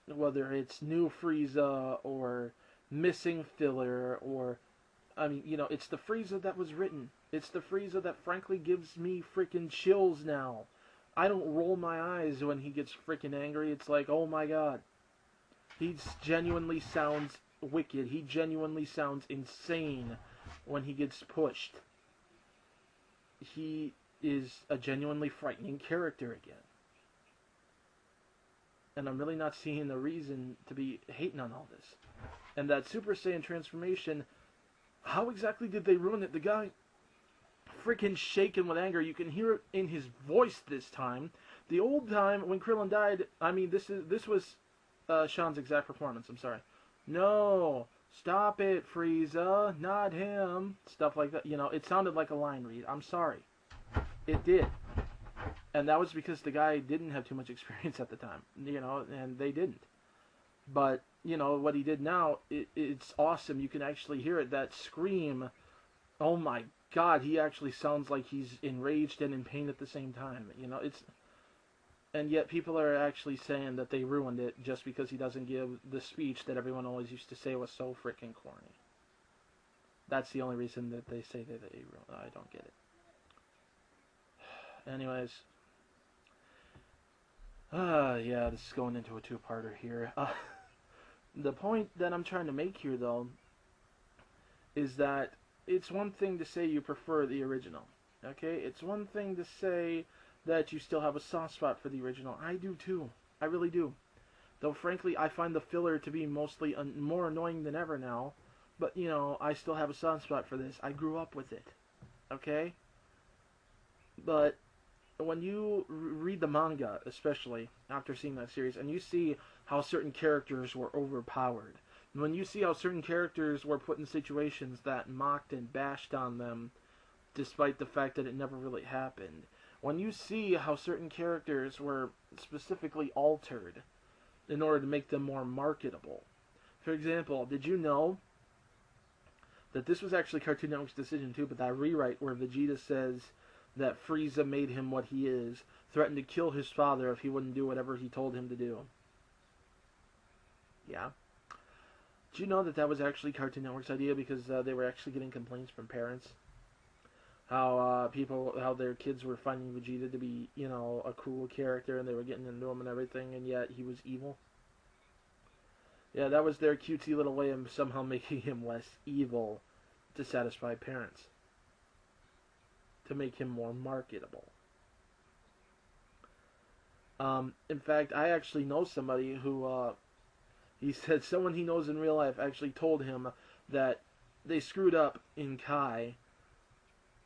whether it's new Frieza or missing filler or I mean, it's the Frieza that was written. It's the Frieza that frankly gives me freaking chills now. I don't roll my eyes when he gets freaking angry. It's like, oh my god. He genuinely sounds wicked. He genuinely sounds insane when he gets pushed. He is a genuinely frightening character again. And I'm really not seeing the reason to be hating on all this. And that Super Saiyan transformation, how exactly did they ruin it? The guy freaking shaking with anger. You can hear it in his voice this time. The old time when Krillin died, I mean, this was Sean's exact performance. I'm sorry. No, stop it, Frieza, not him. Stuff like that. It sounded like a line read. I'm sorry. It did. And that was because the guy didn't have too much experience at the time, and they didn't. But, what he did now, it's awesome. You can actually hear it, that scream. Oh my god, he actually sounds like he's enraged and in pain at the same time. And yet people are actually saying that they ruined it just because he doesn't give the speech that everyone always used to say was so freaking corny. That's the only reason that they say that they ruined it. I don't get it. Anyways. Yeah, this is going into a two-parter here. The point that I'm trying to make here, though, is that it's one thing to say you prefer the original. Okay? It's one thing to say that you still have a soft spot for the original. I do, too. I really do. Though, frankly, I find the filler to be mostly more annoying than ever now. But, I still have a soft spot for this. I grew up with it. Okay? But when you read the manga, especially after seeing that series, and you see how certain characters were overpowered, when you see how certain characters were put in situations that mocked and bashed on them, despite the fact that it never really happened, when you see how certain characters were specifically altered in order to make them more marketable. For example, did you know that this was actually Cartoon Network's decision too, but that rewrite where Vegeta says that Frieza made him what he is, threatened to kill his father if he wouldn't do whatever he told him to do. Yeah. Did you know that that was actually Cartoon Network's idea because they were actually getting complaints from parents? How their kids were finding Vegeta to be, a cool character and they were getting into him and everything, and yet he was evil? Yeah, that was their cutesy little way of somehow making him less evil to satisfy parents. To make him more marketable. In fact, I actually know somebody who, he said someone he knows in real life actually told him that they screwed up in Kai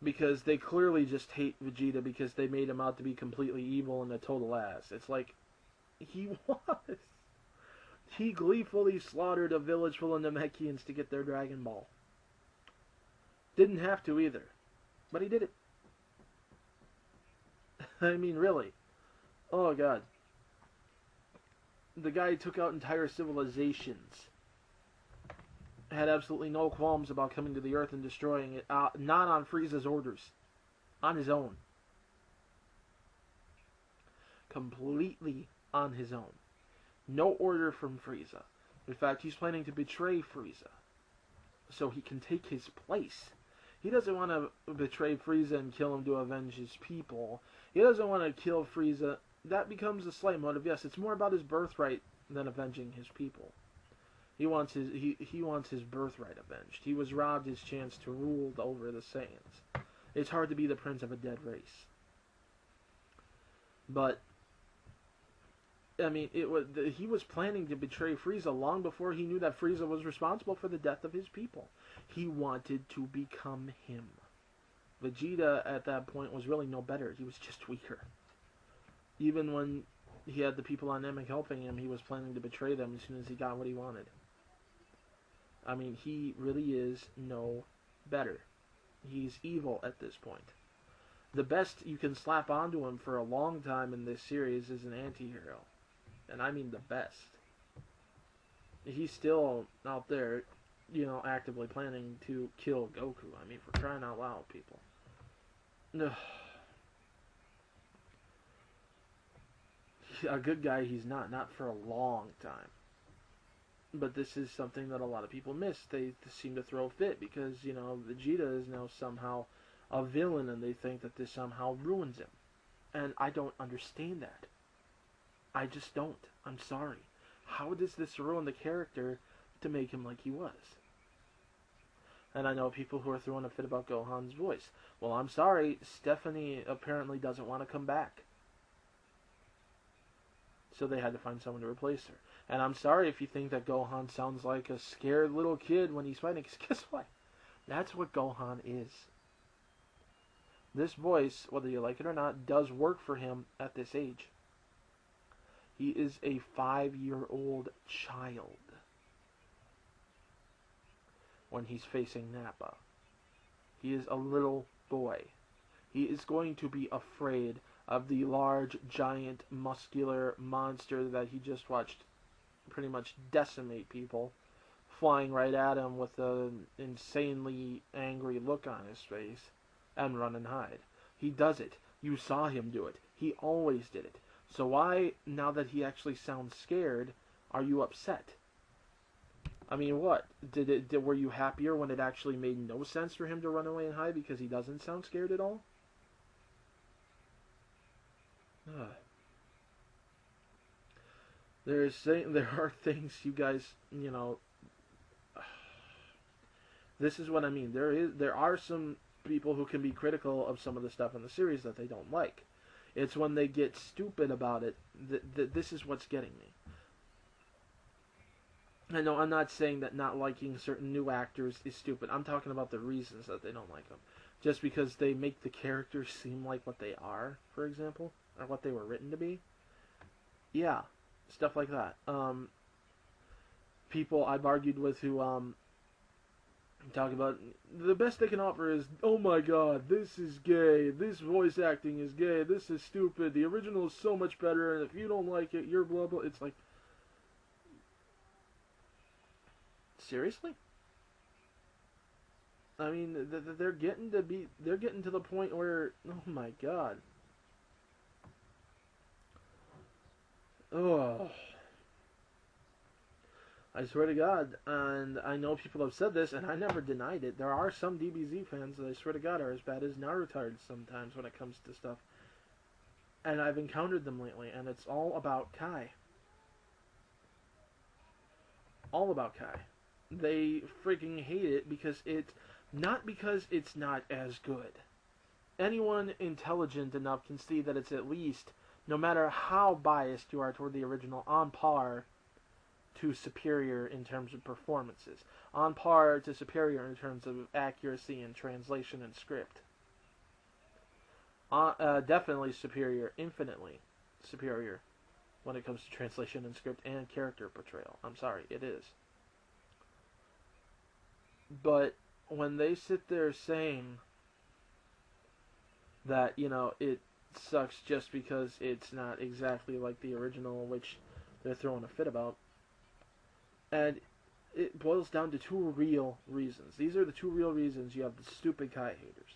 because they clearly just hate Vegeta because they made him out to be completely evil and a total ass. It's like, he was. He gleefully slaughtered a village full of Namekians to get their Dragon Ball. Didn't have to either, but he did it. I mean, really. Oh, God. The guy took out entire civilizations. Had absolutely no qualms about coming to the Earth and destroying it. Not on Frieza's orders. On his own. Completely on his own. No order from Frieza. In fact, he's planning to betray Frieza. So he can take his place. He doesn't want to betray Frieza and kill him to avenge his people. He doesn't want to kill Frieza. That becomes a slight motive. Yes, it's more about his birthright than avenging his people. He wants his birthright avenged. He was robbed his chance to rule over the Saiyans. It's hard to be the prince of a dead race. But I mean, he was planning to betray Frieza long before he knew that Frieza was responsible for the death of his people. He wanted to become him. Vegeta at that point was really no better. He was just weaker. Even when he had the people on Namek helping him, he was planning to betray them as soon as he got what he wanted. I mean, he really is no better. He's evil at this point. The best you can slap onto him for a long time in this series is an anti-hero. And I mean the best. He's still out there, actively planning to kill Goku. I mean, for crying out loud, people. a good guy he's not for a long time. But this is something that a lot of people miss. They seem to throw a fit because, Vegeta is now somehow a villain and they think that this somehow ruins him. And I don't understand that. I just don't. I'm sorry. How does this ruin the character to make him like he was? And I know people who are throwing a fit about Gohan's voice. Well, I'm sorry. Stephanie apparently doesn't want to come back. So they had to find someone to replace her. And I'm sorry if you think that Gohan sounds like a scared little kid when he's fighting. Because guess what? That's what Gohan is. This voice, whether you like it or not, does work for him at this age. He is a 5-year-old child when he's facing Nappa. He is a little boy. He is going to be afraid of the large, giant, muscular monster that he just watched pretty much decimate people, flying right at him with an insanely angry look on his face, and run and hide. He does it. You saw him do it. He always did it. So why, now that he actually sounds scared, are you upset? I mean, what? Were you happier when it actually made no sense for him to run away and hide because he doesn't sound scared at all? There are things you guys, this is what I mean. There are some people who can be critical of some of the stuff in the series that they don't like. It's when they get stupid about it that this is what's getting me. I know I'm not saying that not liking certain new actors is stupid. I'm talking about the reasons that they don't like them. Just because they make the characters seem like what they are, for example, or what they were written to be. Yeah, stuff like that. People I've argued with who talk about the best they can offer is, oh my god, this is gay, this voice acting is gay, this is stupid, the original is so much better, and if you don't like it, you're blah blah. It's like, seriously? I mean, they're getting to the point where, oh my god. Oh. I swear to God, and I know people have said this, and I never denied it. There are some DBZ fans that I swear to God are as bad as Naruto sometimes when it comes to stuff. And I've encountered them lately, and it's all about Kai. All about Kai. They freaking hate it because not because it's not as good. Anyone intelligent enough can see that it's at least, no matter how biased you are toward the original, on par to superior in terms of performances, on par to superior in terms of accuracy and translation and script. Definitely superior, infinitely superior when it comes to translation and script and character portrayal. I'm sorry, it is. But when they sit there saying that, it sucks just because it's not exactly like the original, which they're throwing a fit about, and it boils down to two real reasons. These are the two real reasons you have the stupid Kai haters.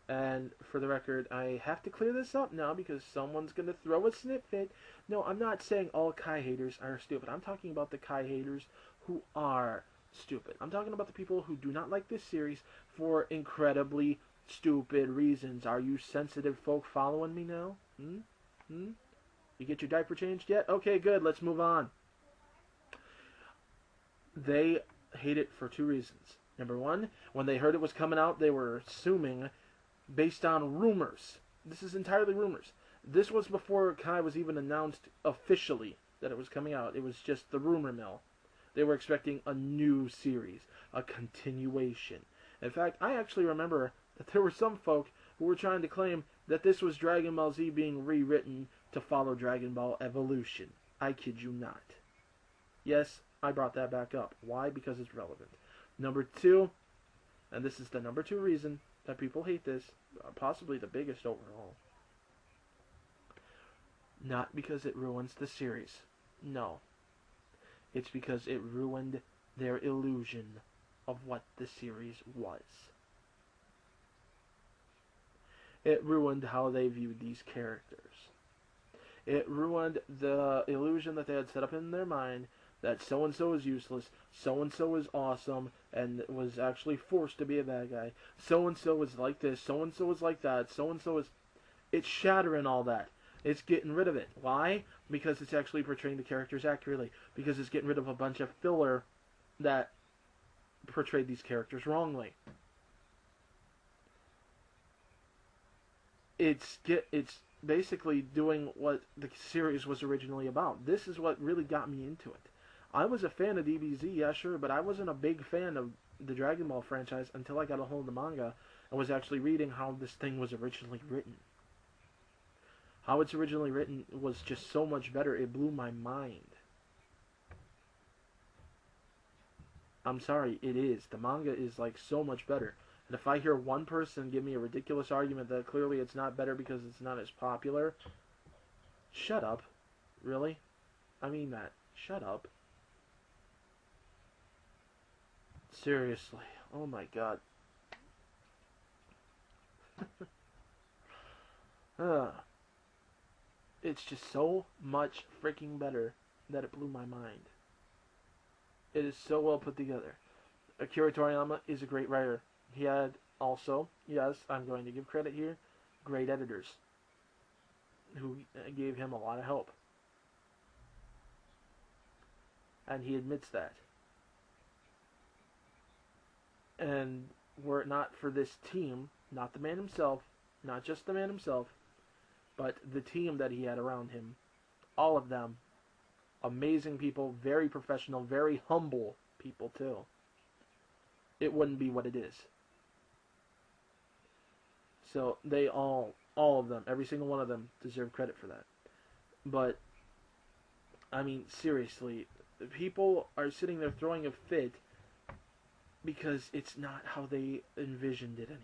And for the record, I have to clear this up now because someone's going to throw a snip fit. No, I'm not saying all Kai haters are stupid. I'm talking about the Kai haters who are stupid. I'm talking about the people who do not like this series for incredibly stupid reasons. Are you sensitive folk following me now? You get your diaper changed yet? Okay, good. Let's move on. They hate it for two reasons. Number one, when they heard it was coming out, they were assuming, based on rumors. This is entirely rumors. This was before Kai was even announced officially that it was coming out. It was just the rumor mill. They were expecting a new series, a continuation. In fact, I actually remember that there were some folk who were trying to claim that this was Dragon Ball Z being rewritten to follow Dragon Ball Evolution. I kid you not. Yes, I brought that back up. Why? Because it's relevant. Number two, and this is the number two reason that people hate this, possibly the biggest overall. Not because it ruins the series. No. It's because it ruined their illusion of what the series was. It ruined how they viewed these characters. It ruined the illusion that they had set up in their mind that so and so is useless, so and so is awesome, and was actually forced to be a bad guy. So and so is like this, so and so is like that, so and so is. It's shattering all that. It's getting rid of it. Why? Because it's actually portraying the characters accurately. Because it's getting rid of a bunch of filler that portrayed these characters wrongly. It's basically doing what the series was originally about. This is what really got me into it. I was a fan of DBZ, yeah, sure, but I wasn't a big fan of the Dragon Ball franchise until I got a hold of the manga and was actually reading how this thing was originally written. How it's originally written was just so much better. It blew my mind. I'm sorry, it is. The manga is like so much better. And if I hear one person give me a ridiculous argument that clearly it's not better because it's not as popular, shut up. Really? I mean that. Shut up. Seriously. Oh my god. It's just so much freaking better that it blew my mind. It is so well put together. Akira Toriyama is a great writer. He had also, yes, I'm going to give credit here, great editors who gave him a lot of help. And he admits that. And were it not for this team, not the man himself, not just the man himself, but the team that he had around him, all of them, amazing people, very professional, very humble people too, it wouldn't be what it is. So they all of them, every single one of them deserve credit for that. But, I mean, seriously, people are sitting there throwing a fit because it's not how they envisioned it anymore.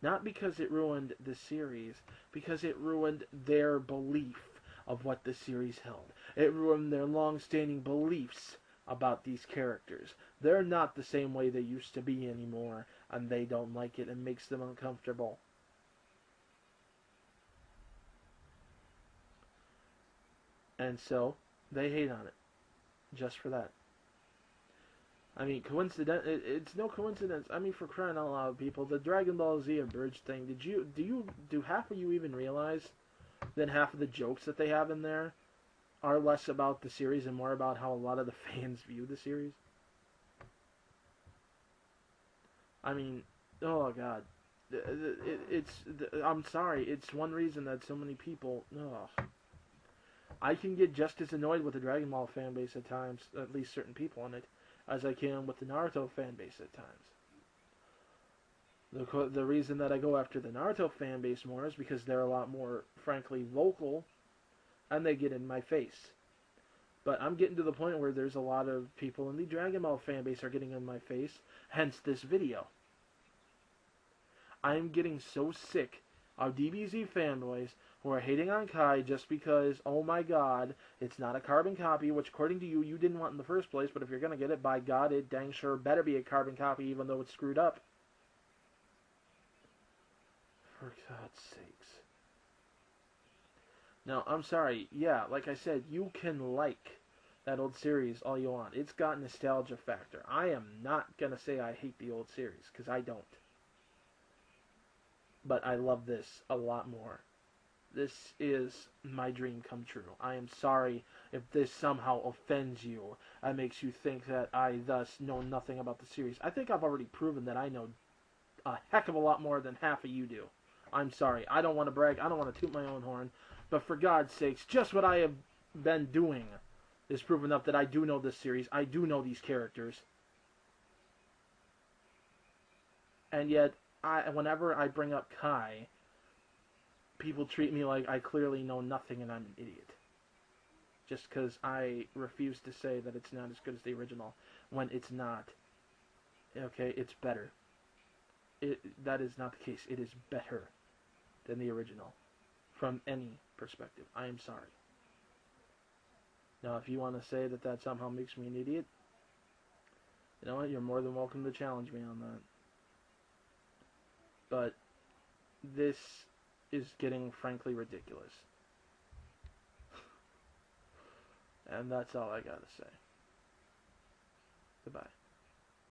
Not because it ruined the series, because it ruined their belief of what the series held. It ruined their long-standing beliefs about these characters. They're not the same way they used to be anymore, and they don't like it and makes them uncomfortable. And so, they hate on it. Just for that. I mean, it's no coincidence. I mean, for crying out loud, people, the Dragon Ball Z abridged thing, do half of you even realize that half of the jokes that they have in there are less about the series and more about how a lot of the fans view the series? I mean, oh god. I'm sorry, it's one reason that so many people, I can get just as annoyed with the Dragon Ball fan base at times, at least certain people on it, as I can with the Naruto fan base at times. The reason that I go after the Naruto fan base more is because they're a lot more, frankly, vocal, and they get in my face. But I'm getting to the point where there's a lot of people in the Dragon Ball fan base are getting in my face, hence this video. I'm getting so sick of DBZ fanboys who are hating on Kai just because, oh my god, it's not a carbon copy, which according to you, you didn't want in the first place, but if you're going to get it, by god, it dang sure better be a carbon copy even though it's screwed up. For God's sakes. Now, I'm sorry, yeah, like I said, you can like that old series all you want. It's got nostalgia factor. I am not going to say I hate the old series, because I don't. But I love this a lot more. This is my dream come true. I am sorry if this somehow offends you and makes you think that I thus know nothing about the series. I think I've already proven that I know a heck of a lot more than half of you do. I'm sorry. I don't want to brag. I don't want to toot my own horn. But for God's sakes, just what I have been doing is proof enough that I do know this series. I do know these characters. And yet, whenever I bring up Kai, people treat me like I clearly know nothing and I'm an idiot. Just because I refuse to say that it's not as good as the original, when it's not. Okay, it's better. That is not the case. It is better than the original, from any perspective. I am sorry. Now, if you want to say that that somehow makes me an idiot, you know what? You're more than welcome to challenge me on that. But this is getting frankly ridiculous. And that's all I gotta say. Goodbye.